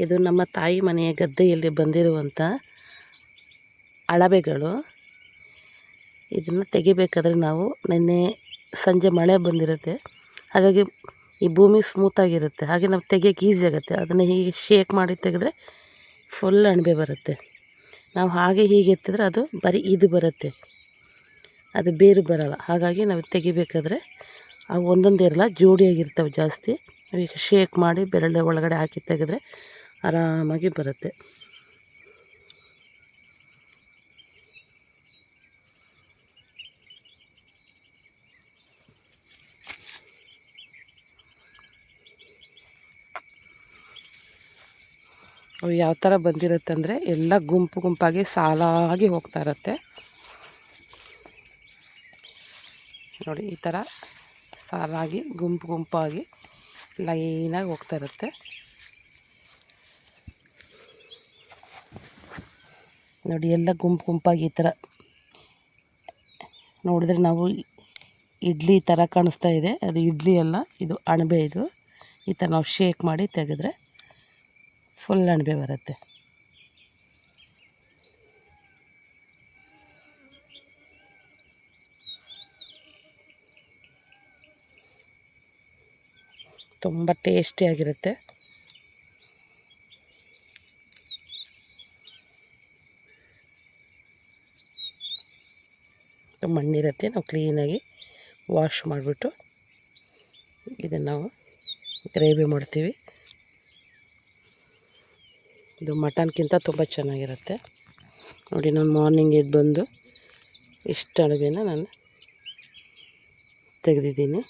ಇದು ನಮ್ಮ ತಾಯಿ ಮನೆಯ ಗದ್ದೆಯಲ್ಲಿ ಬಂದಿರುವಂಥ ಅಣಬೆಗಳು. ಇದನ್ನು ತೆಗಿಬೇಕಾದ್ರೆ ನಾವು ನಿನ್ನೆ ಸಂಜೆ ಮಳೆ ಬಂದಿರುತ್ತೆ, ಹಾಗಾಗಿ ಈ ಭೂಮಿ ಸ್ಮೂತಾಗಿರುತ್ತೆ, ಹಾಗೆ ನಾವು ತೆಗಿಯೋಕ್ಕೆ ಈಸಿ ಆಗುತ್ತೆ. ಅದನ್ನು ಹೀಗೆ ಶೇಕ್ ಮಾಡಿ ತೆಗೆದ್ರೆ ಫುಲ್ ಅಣಬೆ ಬರುತ್ತೆ. ನಾವು ಹಾಗೆ ಹೀಗೆ ಎತ್ತಿದ್ರೆ ಅದು ಬರೀ ಇದು ಬರುತ್ತೆ, ಅದು ಬೇರು ಬರೋಲ್ಲ. ಹಾಗಾಗಿ ನಾವು ತೆಗಿಬೇಕಾದ್ರೆ ಅವು ಒಂದೊಂದು ಇರಲ್ಲ, ಜೋಡಿಯಾಗಿರ್ತವೆ ಜಾಸ್ತಿ. ಈಗ ಶೇಕ್ ಮಾಡಿ ಬೆರಳೆ ಒಳಗಡೆ ಹಾಕಿ ತೆಗೆದ್ರೆ ಆರಾಮಾಗಿ ಬರುತ್ತೆ. ಅವು ಯಾವ ಥರ ಬಂದಿರುತ್ತೆ ಅಂದರೆ ಎಲ್ಲ ಗುಂಪು ಗುಂಪಾಗಿ ಸಾಲಾಗಿ ಹೋಗ್ತಾ ಇರುತ್ತೆ ನೋಡಿ. ಈ ಥರ ಸಾಲಾಗಿ ಗುಂಪು ಗುಂಪಾಗಿ ಲೈನಾಗಿ ಹೋಗ್ತಾ ಇರುತ್ತೆ ನೋಡಿ. ಎಲ್ಲ ಗುಂಪು ಗುಂಪಾಗಿ ಈ ಥರ ನೋಡಿದ್ರೆ ನಾವು ಇಡ್ಲಿ ಥರ ಕಾಣಿಸ್ತಾ ಇದೆ, ಅದು ಇಡ್ಲಿ ಅಲ್ಲ, ಇದು ಅಣಬೆ. ಇದು ಈ ಥರ ನಾವು ಶೇಕ್ ಮಾಡಿ ತೆಗೆದ್ರೆ ಫುಲ್ ಅಣಬೆ ಬರುತ್ತೆ. ತುಂಬ ಟೇಸ್ಟಿಯಾಗಿರುತ್ತೆ. ಮಣ್ಣಿರುತ್ತೆ, ನಾವು ಕ್ಲೀನಾಗಿ ವಾಶ್ ಮಾಡಿಬಿಟ್ಟು ಇದನ್ನು ನಾವು ಗ್ರೇವಿ ಮಾಡ್ತೀವಿ. ಇದು ಮಟನ್ಗಿಂತ ತುಂಬ ಚೆನ್ನಾಗಿರುತ್ತೆ ನೋಡಿ. ನಾನು ಮಾರ್ನಿಂಗ್ ಎದ್ದು ಬಂದು ಇಷ್ಟು ಅಣಬೆನ ನಾನು ತೆಗೆದಿದ್ದೀನಿ.